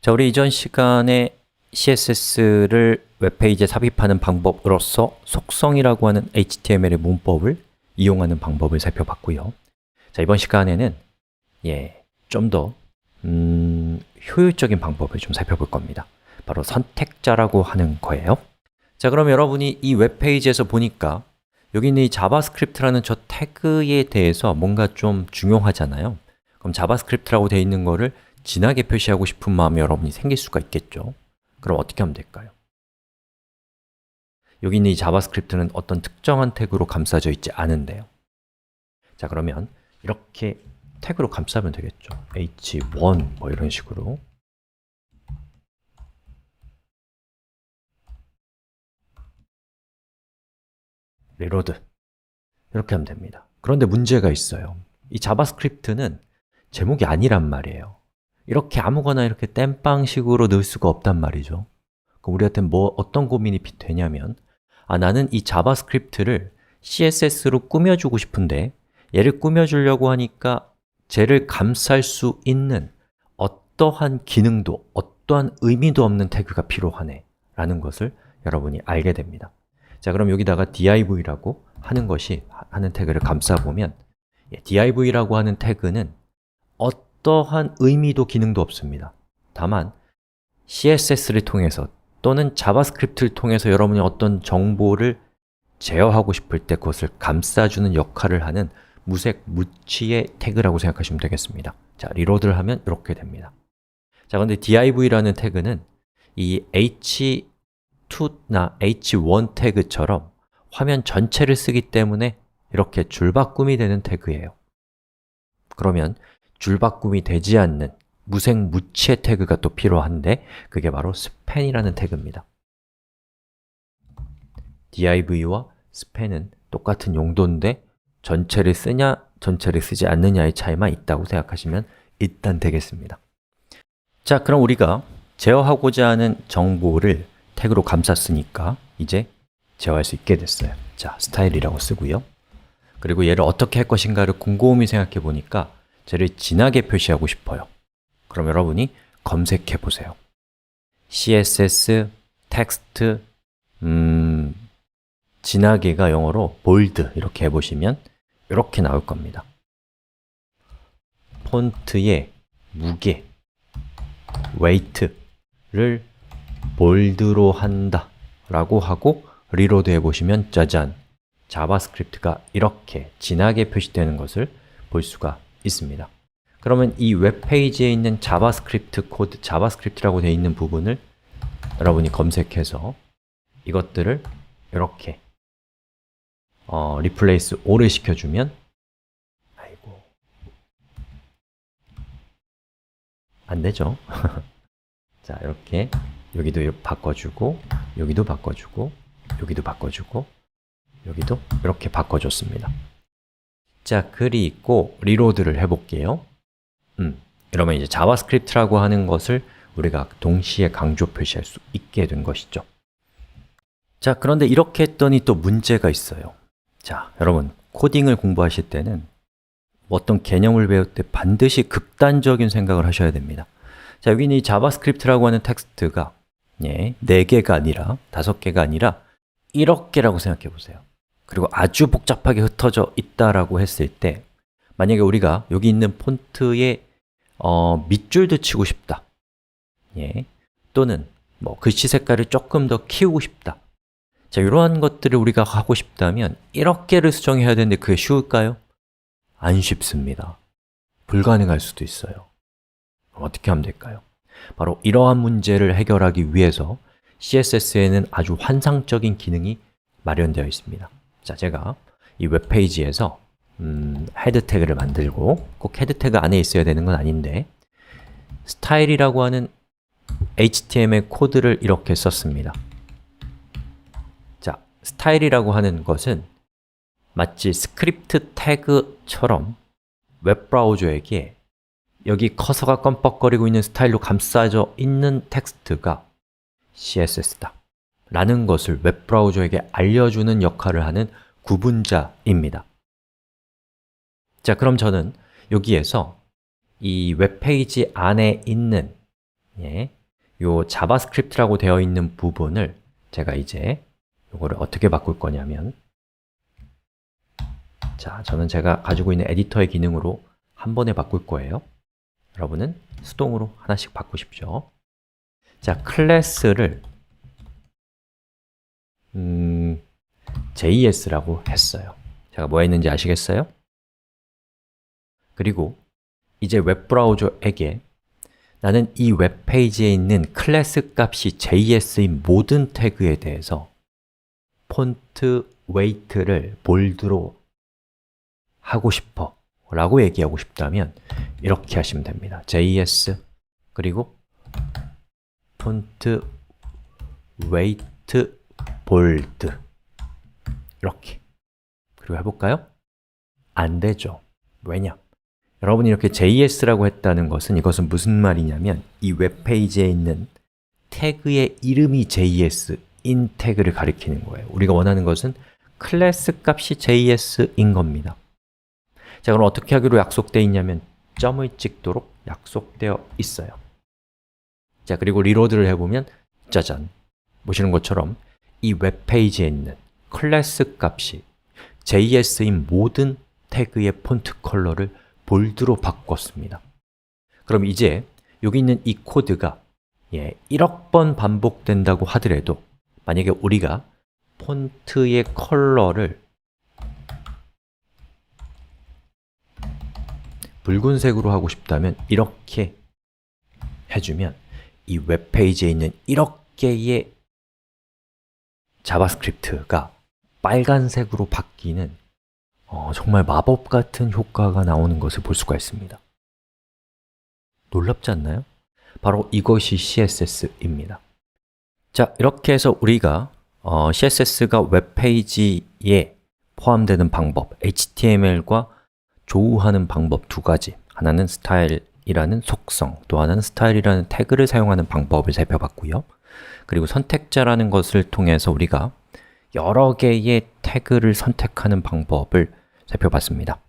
자, 우리 이전 시간에 CSS를 웹페이지에 삽입하는 방법으로서 속성이라고 하는 HTML의 문법을 이용하는 방법을 살펴봤고요. 자, 이번 시간에는 좀 더 효율적인 방법을 좀 살펴볼 겁니다. 바로 선택자라고 하는 거예요. 자, 그럼 여러분이 이 웹페이지에서 보니까 여기 있는 이 자바스크립트라는 저 태그에 대해서 뭔가 좀 중요하잖아요. 그럼 자바스크립트라고 되어 있는 거를 진하게 표시하고 싶은 마음이 여러분이 생길 수가 있겠죠. 그럼 어떻게 하면 될까요? 여기 있는 이 자바스크립트는 어떤 특정한 태그로 감싸져 있지 않은데요. 자, 그러면 이렇게 태그로 감싸면 되겠죠. h1 뭐 이런 식으로. 리로드 이렇게 하면 됩니다. 그런데 문제가 있어요. 이 자바스크립트는 제목이 아니란 말이에요. 이렇게 아무거나 이렇게 땜빵식으로 넣을 수가 없단 말이죠. 그럼 우리한테 어떤 고민이 되냐면 나는 이 자바스크립트를 CSS로 꾸며주고 싶은데 얘를 꾸며주려고 하니까 쟤를 감쌀 수 있는 어떠한 기능도, 어떠한 의미도 없는 태그가 필요하네 라는 것을 여러분이 알게 됩니다. 자, 그럼 여기다가 div라고 하는 태그를 감싸보면 div라고 하는 태그는 어떠한 의미도 기능도 없습니다. 다만 CSS를 통해서 또는 자바스크립트를 통해서 여러분이 어떤 정보를 제어하고 싶을 때 그것을 감싸주는 역할을 하는 무색 무취의 태그라고 생각하시면 되겠습니다. 자, 리로드를 하면 이렇게 됩니다. 자, 그런데 div라는 태그는 이 h2나 h1 태그처럼 화면 전체를 쓰기 때문에 이렇게 줄바꿈이 되는 태그예요. 그러면 줄바꿈이 되지 않는 무색무취의 태그가 또 필요한데 그게 바로 span이라는 태그입니다. div와 span은 똑같은 용도인데 전체를 쓰냐, 전체를 쓰지 않느냐의 차이만 있다고 생각하시면 일단 되겠습니다. 자, 그럼 우리가 제어하고자 하는 정보를 태그로 감쌌으니까 이제 제어할 수 있게 됐어요. 자, 스타일이라고 쓰고요. 그리고 얘를 어떻게 할 것인가를 곰곰이 생각해 보니까 쟤를 진하게 표시하고 싶어요. 그럼 여러분이 검색해 보세요. CSS, 텍스트, 진하게가 영어로 bold 이렇게 해보시면 이렇게 나올 겁니다. 폰트의 무게, weight를 bold로 한다 라고 하고 리로드 해보시면 짜잔! 자바스크립트가 이렇게 진하게 표시되는 것을 볼 수가 있습니다. 그러면 이 웹페이지에 있는 자바스크립트 코드, 자바스크립트라고 되어 있는 부분을 여러분이 검색해서 이것들을 이렇게 replace all을 시켜주면 안되죠? 자, 이렇게 여기도 바꿔주고 여기도 바꿔주고 여기도 바꿔주고 여기도 이렇게 바꿔줬습니다. 자, 그리고 리로드를 해볼게요. 이러면 이제 자바스크립트라고 하는 것을 우리가 동시에 강조 표시할 수 있게 된 것이죠. 자, 그런데 이렇게 했더니 또 문제가 있어요. 자, 여러분, 코딩을 공부하실 때는 어떤 개념을 배울 때 반드시 극단적인 생각을 하셔야 됩니다. 자, 여기는 이 자바스크립트라고 하는 텍스트가 4개가 아니라 5개가 아니라 1억 개라고 생각해 보세요. 그리고 아주 복잡하게 흩어져 있다라고 했을 때 만약에 우리가 여기 있는 폰트의 밑줄도 치고 싶다 또는 글씨 색깔을 조금 더 키우고 싶다 자, 이러한 것들을 우리가 하고 싶다면 1억 개를 수정해야 되는데 그게 쉬울까요? 안 쉽습니다. 불가능할 수도 있어요. 그럼 어떻게 하면 될까요? 바로 이러한 문제를 해결하기 위해서 CSS에는 아주 환상적인 기능이 마련되어 있습니다. 자, 제가 이 웹페이지에서 헤드 태그를 만들고 꼭 헤드 태그 안에 있어야 되는 건 아닌데 스타일이라고 하는 HTML 코드를 이렇게 썼습니다. 자, 스타일이라고 하는 것은 마치 스크립트 태그처럼 웹브라우저에게 여기 커서가 껌뻑거리고 있는 스타일로 감싸져 있는 텍스트가 CSS다 라는 것을 웹브라우저에게 알려주는 역할을 하는 구분자입니다. 자, 그럼 저는 여기에서 이 웹페이지 안에 있는 요 자바스크립트라고 되어 있는 부분을 제가 이제 요거를 어떻게 바꿀 거냐면, 자, 저는 제가 가지고 있는 에디터의 기능으로 한 번에 바꿀 거예요. 여러분은 수동으로 하나씩 바꾸십시오. 자, 클래스를 JS라고 했어요. 제가 뭐 했는지 아시겠어요? 그리고 이제 웹브라우저에게 나는 이 웹페이지에 있는 클래스 값이 JS인 모든 태그에 대해서 폰트 웨이트를 볼드로 하고 싶어 라고 얘기하고 싶다면 이렇게 하시면 됩니다. JS 그리고 폰트 웨이트 볼드 이렇게. 그리고 해볼까요? 안 되죠. 왜냐? 여러분이 이렇게 JS라고 했다는 것은, 이것은 무슨 말이냐면 이 웹페이지에 있는 태그의 이름이 JS인 태그를 가리키는 거예요. 우리가 원하는 것은 클래스 값이 JS인 겁니다. 자, 그럼 어떻게 하기로 약속되어 있냐면 점을 찍도록 약속되어 있어요. 자, 그리고 리로드를 해보면 짜잔! 보시는 것처럼 이 웹페이지에 있는 클래스 값이 JS인 모든 태그의 폰트 컬러를 볼드로 바꿨습니다. 그럼 이제 여기 있는 이 코드가 1억 번 반복된다고 하더라도 만약에 우리가 폰트의 컬러를 붉은색으로 하고 싶다면 이렇게 해주면 이 웹페이지에 있는 1억 개의 자바스크립트가 빨간색으로 바뀌는 정말 마법 같은 효과가 나오는 것을 볼 수가 있습니다. 놀랍지 않나요? 바로 이것이 CSS입니다. 자, 이렇게 해서 우리가 CSS가 웹페이지에 포함되는 방법, HTML과 조우하는 방법 두 가지, 하나는 스타일이라는 속성, 또 하나는 스타일이라는 태그를 사용하는 방법을 살펴봤고요. 그리고 선택자라는 것을 통해서 우리가 여러 개의 태그를 선택하는 방법을 살펴봤습니다.